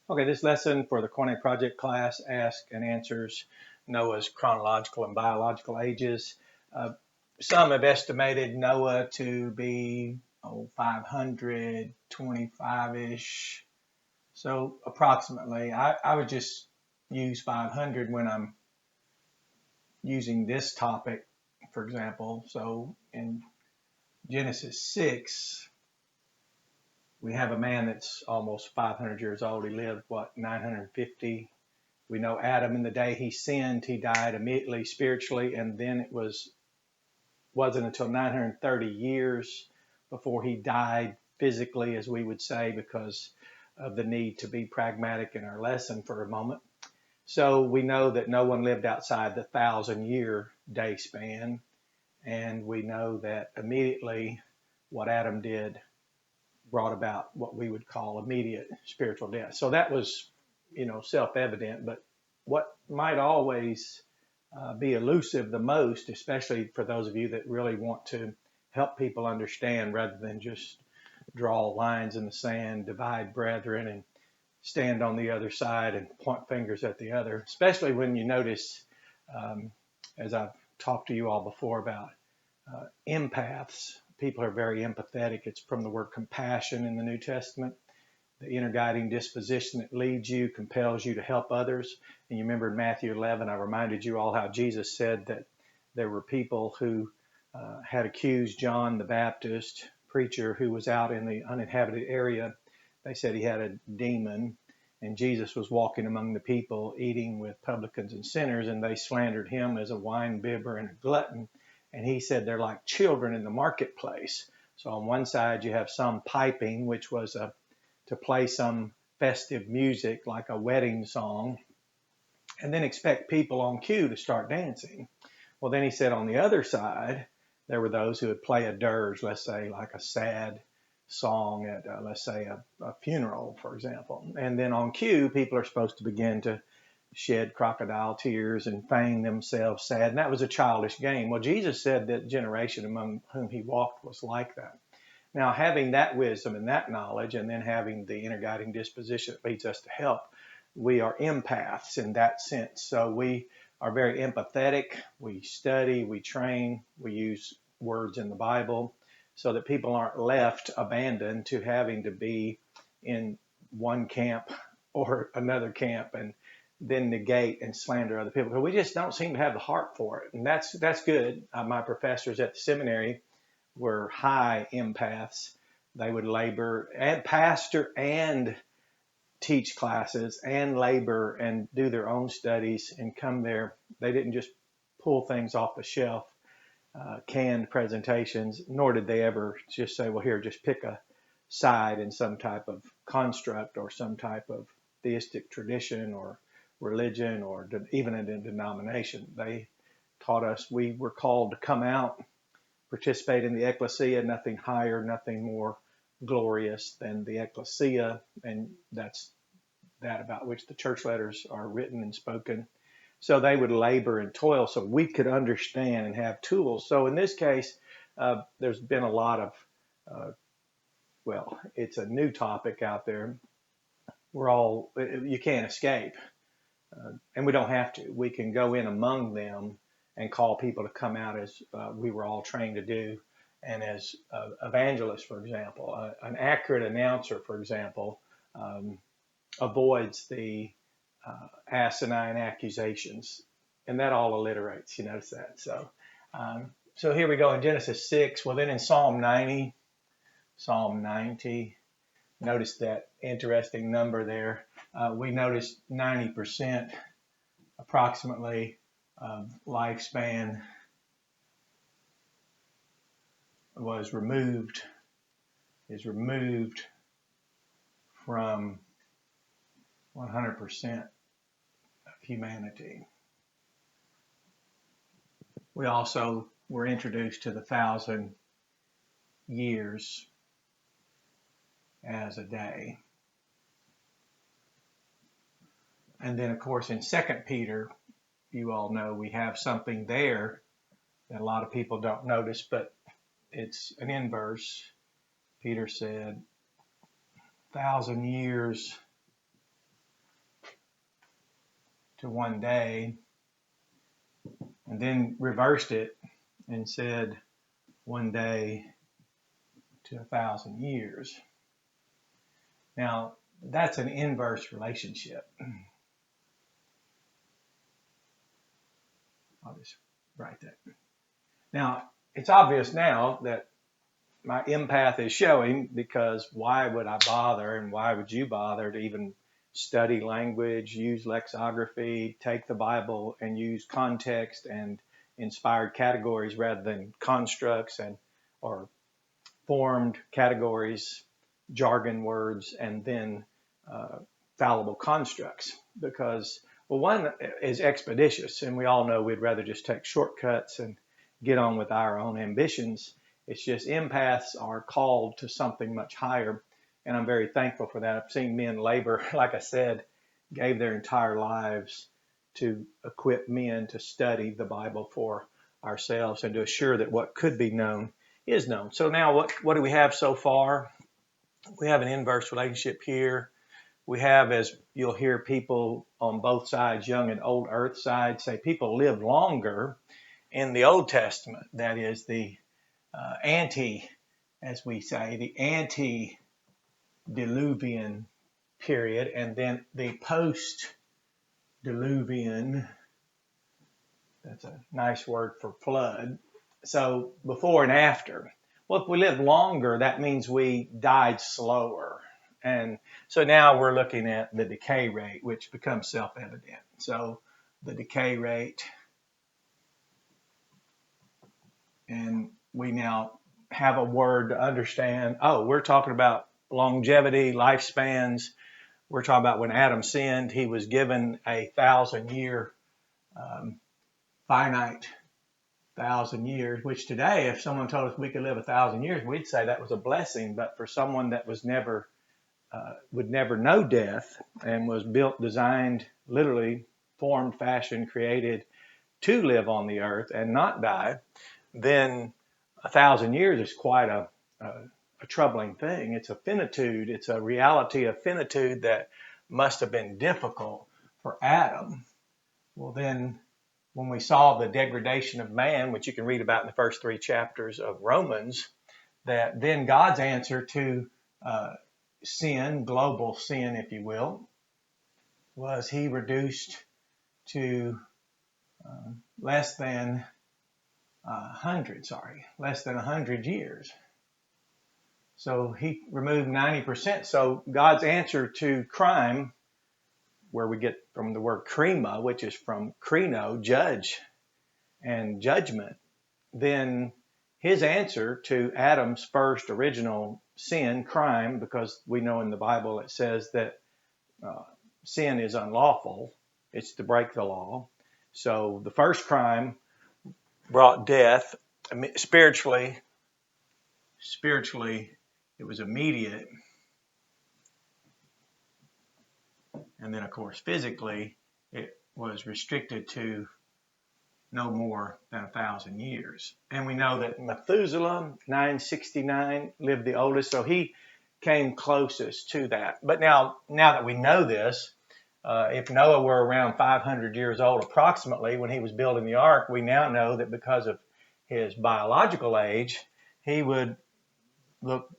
Okay, this lesson for the Cornet Project class asks and answers Noah's chronological and biological ages. Uh, some have estimated Noah to be 525-ish. So approximately, I would just use 500 when I'm using this topic, for example. So in Genesis 6, we have a man that's almost 500 years old. He lived, 950. We know Adam, in the day he sinned, he died immediately spiritually, and then wasn't until 930 years before he died physically, as we would say, because of the need to be pragmatic in our lesson for a moment. So we know that no one lived outside the 1,000-year day span, and we know that immediately what Adam did brought about what we would call immediate spiritual death. So that was, self-evident, but what might always be elusive the most, especially for those of you that really want to help people understand rather than just draw lines in the sand, divide brethren, and stand on the other side and point fingers at the other, especially when you notice, as I've talked to you all before about empaths. People are very empathetic. It's from the word compassion in the New Testament, the inner guiding disposition that leads you, compels you to help others. And you remember in Matthew 11, I reminded you all how Jesus said that there were people who had accused John the Baptist, preacher who was out in the uninhabited area. They said he had a demon, and Jesus was walking among the people, eating with publicans and sinners, and they slandered him as a wine bibber and a glutton. And he said they're like children in the marketplace. So on one side you have some piping, which was to play some festive music like a wedding song, and then expect people on cue to start dancing. Well, then he said on the other side, there were those who would play a dirge, let's say like a sad song at, let's say, a funeral, for example. And then on cue, people are supposed to begin to shed crocodile tears and feign themselves sad. And that was a childish game. Well, Jesus said that generation among whom he walked was like that. Now, having that wisdom and that knowledge, and then having the inner guiding disposition that leads us to help, we are empaths in that sense. So we are very empathetic. We study, we train, we use words in the Bible so that people aren't left abandoned to having to be in one camp or another camp and then negate and slander other people. Because we just don't seem to have the heart for it. And that's good. My professors at the seminary were high empaths. They would labor and pastor and teach classes and labor and do their own studies and come there. They didn't just pull things off the shelf, canned presentations, nor did they ever just say, well, here, just pick a side in some type of construct or some type of theistic tradition or religion or even in a denomination. They taught us we were called to come out, participate in the ecclesia, nothing higher, nothing more glorious than the ecclesia, and that's that about which the church letters are written and spoken. So they would labor and toil so we could understand and have tools. So in this case, there's been a lot of, it's a new topic out there. You can't escape, and we don't have to. We can go in among them and call people to come out as we were all trained to do, and as evangelists, for example. An accurate announcer, for example, avoids the asinine accusations, and that all alliterates. You notice that. So here we go in Genesis 6. Well, then in Psalm 90, notice that interesting number there. We noticed 90% approximately of lifespan is removed from 100% of humanity. We also were introduced to the 1,000 years as a day. And then, of course, in 2 Peter, you all know we have something there that a lot of people don't notice, but it's an inverse. Peter said, 1,000 years to one day, and then reversed it and said one day to 1,000 years. Now, that's an inverse relationship. I'll just write that. Now, it's obvious now that my empath is showing, because why would I bother, and why would you bother to even study language, use lexicography, take the Bible and use context and inspired categories rather than constructs or formed categories, jargon words, and then fallible constructs? Because, well, one is expeditious, and we all know we'd rather just take shortcuts and get on with our own ambitions. It's just empaths are called to something much higher, and I'm very thankful for that. I've seen men labor, like I said, gave their entire lives to equip men to study the Bible for ourselves and to assure that what could be known is known. So now what do we have so far? We have an inverse relationship here. We have, as you'll hear people on both sides, young and old earth side, say people live longer in the Old Testament. That is the as we say, the antediluvian period, and then the post-diluvian, that's a nice word for flood. So before and after. Well, if we live longer, that means we died slower. And so now we're looking at the decay rate, which becomes self-evident. So the decay rate, and we now have a word to understand. Oh, we're talking about longevity, lifespans. We're talking about when Adam sinned, he was given a 1,000-year finite 1,000 years, which today, if someone told us we could live 1,000 years, we'd say that was a blessing. But for someone that was never would never know death and was built, designed, literally formed, fashioned, created to live on the earth and not die, then 1,000 years is quite a troubling thing. It's a finitude. It's a reality of finitude that must have been difficult for Adam. Well, then when we saw the degradation of man, which you can read about in the first 3 chapters of Romans, that then God's answer to sin, global sin, if you will, was he reduced to less than 100 years. So he removed 90%. So God's answer to crime, where we get from the word krima, which is from krino, judge, and judgment, then his answer to Adam's first original sin, crime, because we know in the Bible it says that sin is unlawful. It's to break the law. So the first crime brought death. I mean, spiritually, it was immediate. And then, of course, physically, it was restricted to no more than 1,000 years. And we know that Methuselah, 969, lived the oldest, so he came closest to that. But now that we know this, if Noah were around 500 years old approximately when he was building the ark, we now know that because of his biological age, he would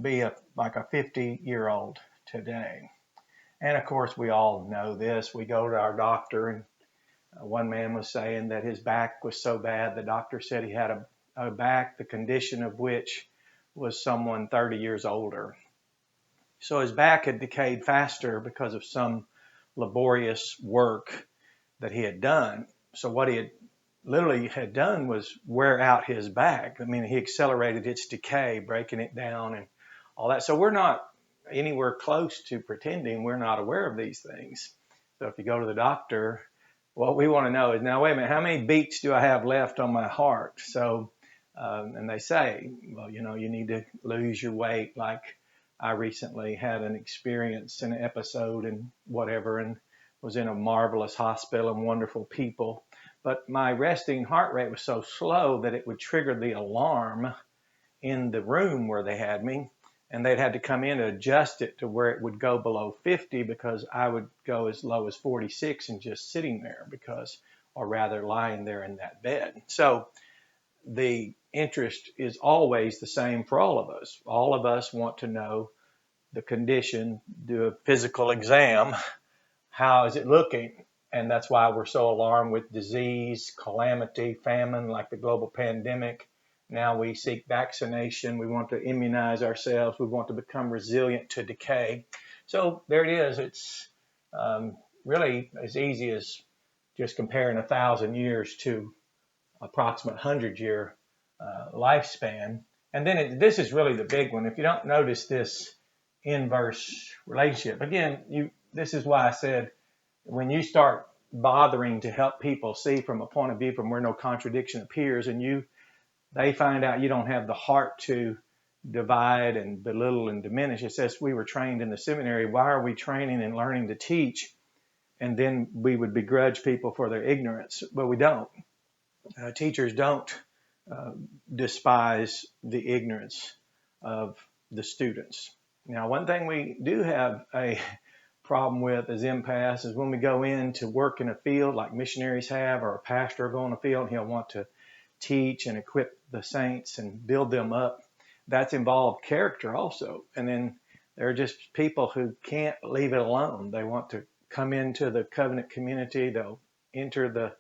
be like a 50-year-old today. And of course, we all know this. We go to our doctor, and one man was saying that his back was so bad, the doctor said he had a back, the condition of which was someone 30 years older. So his back had decayed faster because of some laborious work that he had done. So what he had literally had done was wear out his back. I mean, he accelerated its decay, breaking it down and all that. So we're not anywhere close to pretending we're not aware of these things. So if you go to the doctor, what we want to know is, now, wait a minute, how many beats do I have left on my heart? So, and they say, well, you need to lose your weight. Like I recently had an experience, an episode and whatever, and was in a marvelous hospital and wonderful people. But my resting heart rate was so slow that it would trigger the alarm in the room where they had me. and they'd had to come in to adjust it to where it would go below 50 because I would go as low as 46 and just sitting there or rather lying there in that bed. So the interest is always the same for all of us. All of us want to know the condition, do a physical exam. How is it looking? And that's why we're so alarmed with disease, calamity, famine, like the global pandemic. Now we seek vaccination. We want to immunize ourselves. We want to become resilient to decay. So there it is. It's really as easy as just comparing 1,000 years to approximate 100-year lifespan. And then this is really the big one. If you don't notice this inverse relationship, again, this is why I said when you start bothering to help people see from a point of view from where no contradiction appears, and they find out you don't have the heart to divide and belittle and diminish. It says we were trained in the seminary. Why are we training and learning to teach? And then we would begrudge people for their ignorance. But we don't. Teachers don't despise the ignorance of the students. Now, one thing we do have a problem with as empaths is when we go in to work in a field like missionaries have, or a pastor will go in a field and he'll want to teach and equip the saints and build them up. That's involved character also. And then there are just people who can't leave it alone. They want to come into the covenant community. They'll enter the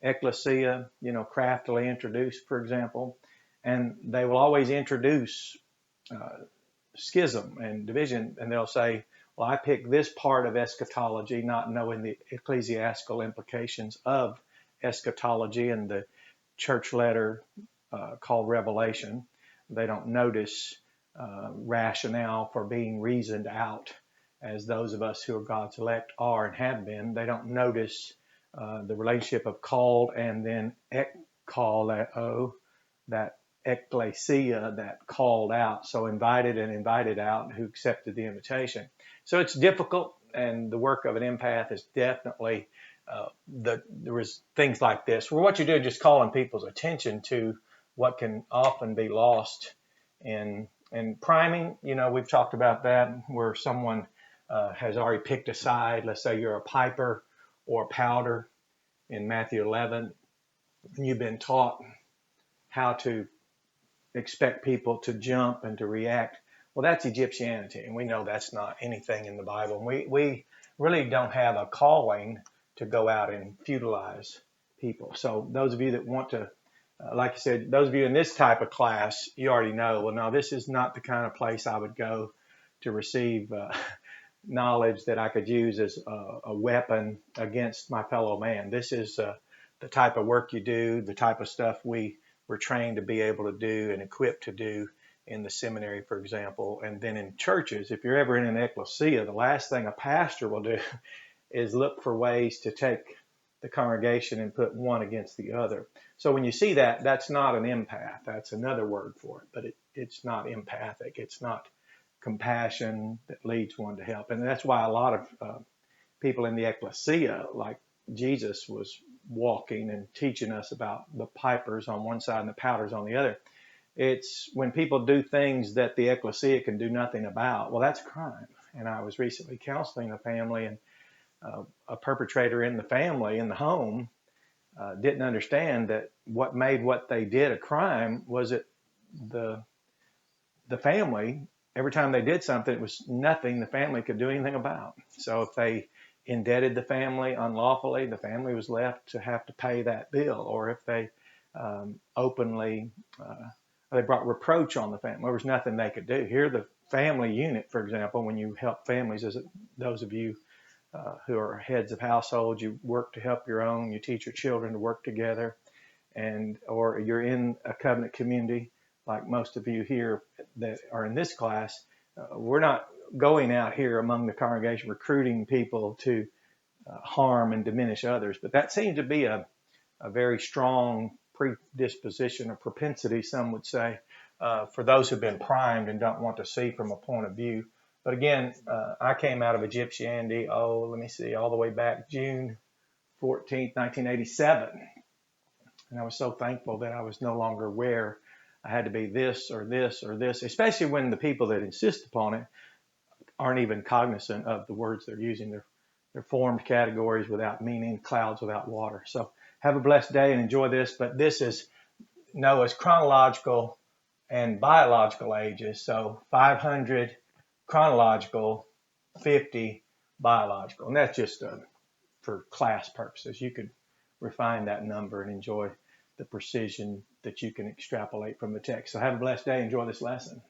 ecclesia, craftily introduced, for example, and they will always introduce schism and division, and they'll say, well, I picked this part of eschatology, not knowing the ecclesiastical implications of eschatology and the church letter called Revelation. They don't notice rationale for being reasoned out as those of us who are God's elect are and have been. They don't notice the relationship of called and then ekkaleo, that ecclesia, that called out, so invited and invited out, who accepted the invitation. So it's difficult, and the work of an empath is definitely there was things like this, where what you do is just calling people's attention to what can often be lost in priming. We've talked about that, where someone has already picked a side. Let's say you're a piper or a pouter in Matthew 11, and you've been taught how to expect people to jump and to react. Well, that's Egyptianity, and we know that's not anything in the Bible. We really don't have a calling to go out and feudalize people. So those of you that want to, like I said, those of you in this type of class, you already know, well, no, this is not the kind of place I would go to receive knowledge that I could use as a weapon against my fellow man. This is the type of work you do, the type of stuff we were trained to be able to do and equipped to do in the seminary, for example. And then in churches, if you're ever in an ecclesia, the last thing a pastor will do is look for ways to take the congregation and put one against the other. So when you see that, that's not an empath. That's another word for it, but it's not empathic. It's not compassion that leads one to help. And that's why a lot of people in the ecclesia, like Jesus was walking and teaching us about the pipers on one side and the pouters on the other. It's when people do things that the ecclesia can do nothing about. Well, that's crime. And I was recently counseling a family, and a perpetrator in the family, in the home, didn't understand that what made what they did a crime was that the family, every time they did something, it was nothing the family could do anything about. So if they indebted the family unlawfully, the family was left to have to pay that bill. Or if they openly, they brought reproach on the family, there was nothing they could do. Here, the family unit, for example, when you help families, as those of you who are heads of households, you work to help your own, you teach your children to work together, or you're in a covenant community, like most of you here that are in this class. We're not going out here among the congregation recruiting people to harm and diminish others, but that seems to be a very strong predisposition or propensity, some would say, for those who've been primed and don't want to see from a point of view. But again, I came out of Egyptianity, all the way back June 14th, 1987. And I was so thankful that I was no longer where I had to be this or this or this, especially when the people that insist upon it aren't even cognizant of the words they're using. They're formed categories without meaning, clouds without water. So have a blessed day and enjoy this. But this is Noah's chronological and biological ages. So 500 chronological, 50 biological. And that's just for class purposes. You could refine that number and enjoy the precision that you can extrapolate from the text. So have a blessed day. Enjoy this lesson.